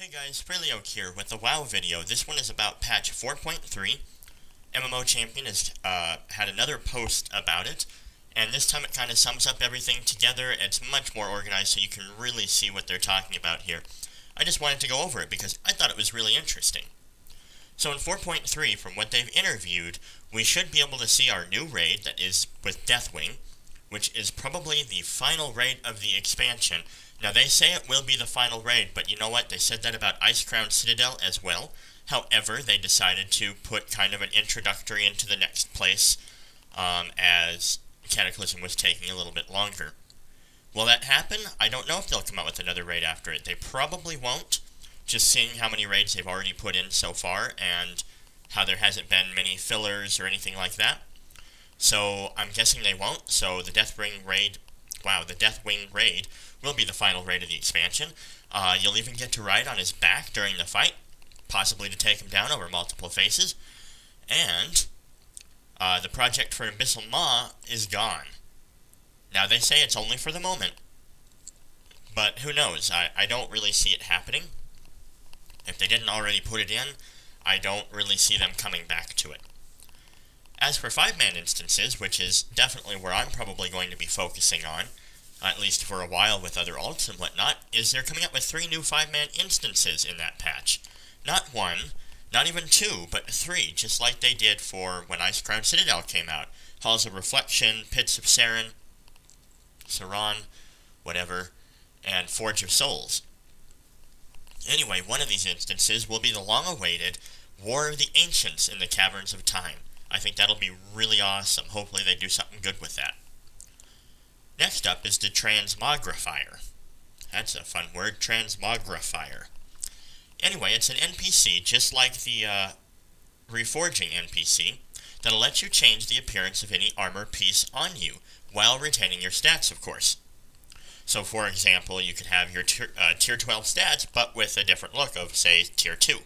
Hey guys, Fhraelaok here with the WoW video. This one is about patch 4.3. MMO Champion has had another post about it, and this time it kind of sums up everything together. It's much more organized so you can really see what they're talking about here. I just wanted to go over it because I thought it was really interesting. So in 4.3, from what they've interviewed, we should be able to see our new raid that is with Deathwing, which is probably the final raid of the expansion. Now, they say it will be the final raid, but you know what? They said that about Icecrown Citadel as well. However, they decided to put kind of an introductory into the next place, as Cataclysm was taking a little bit longer. Will that happen? I don't know if they'll come out with another raid after it. They probably won't, just seeing how many raids they've already put in so far, and how there hasn't been many fillers or anything like that. So, I'm guessing they won't, so the Deathwing raid will be the final raid of the expansion. You'll even get to ride on his back during the fight, possibly to take him down over multiple phases. And the project for Abyssal Maw is gone. Now, they say it's only for the moment, but who knows? I don't really see it happening. If they didn't already put it in, I don't really see them coming back to it. As for 5-man instances, which is definitely where I'm probably going to be focusing on, at least for a while with other alts and whatnot, is they're coming up with 3 new 5-man instances in that patch. Not 1, not even 2, but 3, just like they did for when Icecrown Citadel came out. Halls of Reflection, Pits of Saran, whatever, and Forge of Souls. Anyway, one of these instances will be the long-awaited War of the Ancients in the Caverns of Time. I think that'll be really awesome. Hopefully they do something good with that. Next up is the Transmogrifier. That's a fun word, Transmogrifier. Anyway, it's an NPC, just like the Reforging NPC, that'll let you change the appearance of any armor piece on you, while retaining your stats, of course. So, for example, you could have your Tier 12 stats, but with a different look of, say, Tier 2.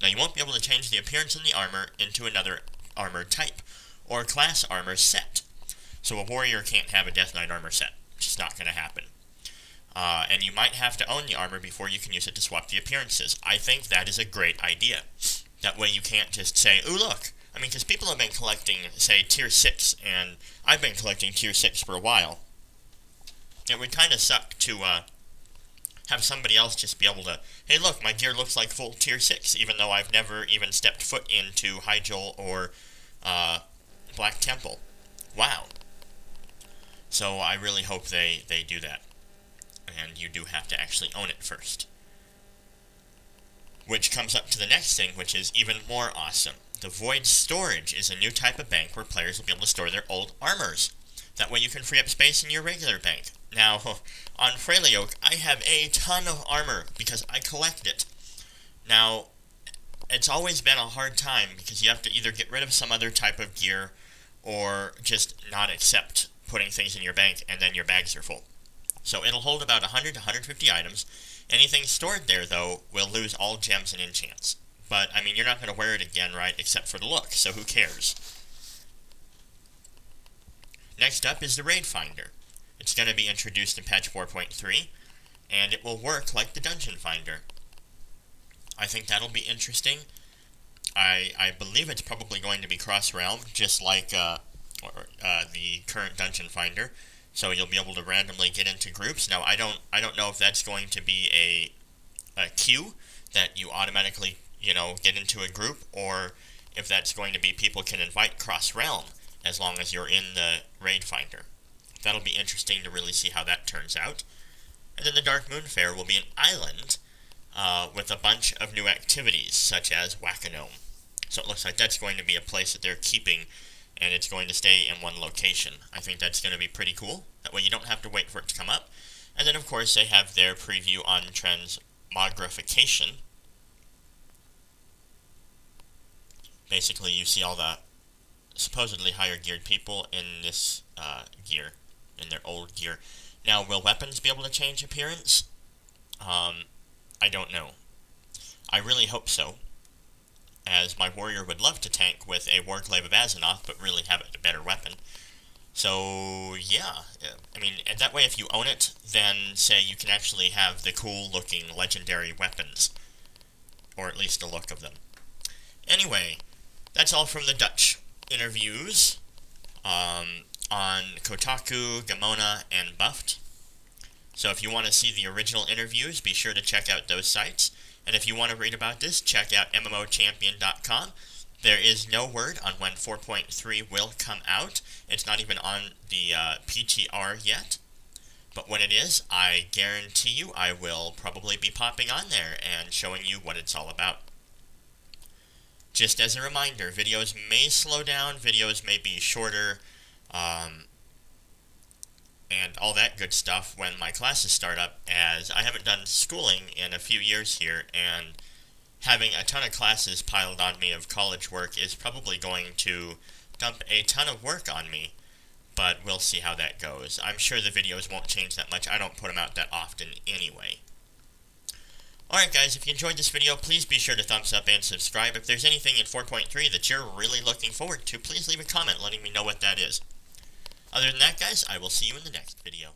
Now, you won't be able to change the appearance in the armor into another armor type, or class armor set. So a warrior can't have a Death Knight armor set. It's just not going to happen. And you might have to own the armor before you can use it to swap the appearances. I think that is a great idea. That way you can't just say, ooh, look. I mean, because people have been collecting, say, Tier 6, and I've been collecting Tier 6 for a while. It would kind of suck to have somebody else just be able to, hey, look, my gear looks like full Tier 6, even though I've never even stepped foot into Hyjal or Black Temple. Wow. So I really hope they do that. And you do have to actually own it first. Which comes up to the next thing, which is even more awesome. The Void Storage is a new type of bank where players will be able to store their old armors. That way you can free up space in your regular bank. Now, on Fhraelaok, I have a ton of armor because I collect it. Now, it's always been a hard time because you have to either get rid of some other type of gear or just not accept putting things in your bank and then your bags are full. So it'll hold about 100 to 150 items. Anything stored there, though, will lose all gems and enchants. But, I mean, you're not going to wear it again, right, except for the look, so who cares? Next up is the Raid Finder. It's going to be introduced in patch 4.3, and it will work like the Dungeon Finder. I think that'll be interesting. I believe it's probably going to be cross-realm, just like the current Dungeon Finder. So you'll be able to randomly get into groups. Now, I don't know if that's going to be a queue that you automatically, get into a group, or if that's going to be people can invite cross-realm as long as you're in the Raid Finder. That'll be interesting to really see how that turns out. And then the Dark Moon Fair will be an island with a bunch of new activities, such as Whack-A-Gnome. So it looks like that's going to be a place that they're keeping, and it's going to stay in one location. I think that's going to be pretty cool. That way you don't have to wait for it to come up. And then, of course, they have their preview on transmogrification. Basically, you see all the supposedly higher geared people in this gear, in their old gear. Now, will weapons be able to change appearance? I don't know. I really hope so, as my warrior would love to tank with a Warglaive of Azzinoth, but really have a better weapon. So, yeah. I mean, and that way if you own it, then, say, you can actually have the cool-looking legendary weapons. Or at least a look of them. Anyway, that's all from the Dutch interviews on Kotaku, Gamona, and Buffed. So if you want to see the original interviews, be sure to check out those sites. And if you want to read about this, check out mmochampion.com. There is no word on when 4.3 will come out. It's not even on the PTR yet. But when it is, I guarantee you I will probably be popping on there and showing you what it's all about. Just as a reminder, videos may slow down, videos may be shorter, and all that good stuff when my classes start up, as I haven't done schooling in a few years here, and having a ton of classes piled on me of college work is probably going to dump a ton of work on me, but we'll see how that goes. I'm sure the videos won't change that much. I don't put them out that often anyway. Alright guys, if you enjoyed this video, please be sure to thumbs up and subscribe. If there's anything in 4.3 that you're really looking forward to, please leave a comment letting me know what that is. Other than that, guys, I will see you in the next video.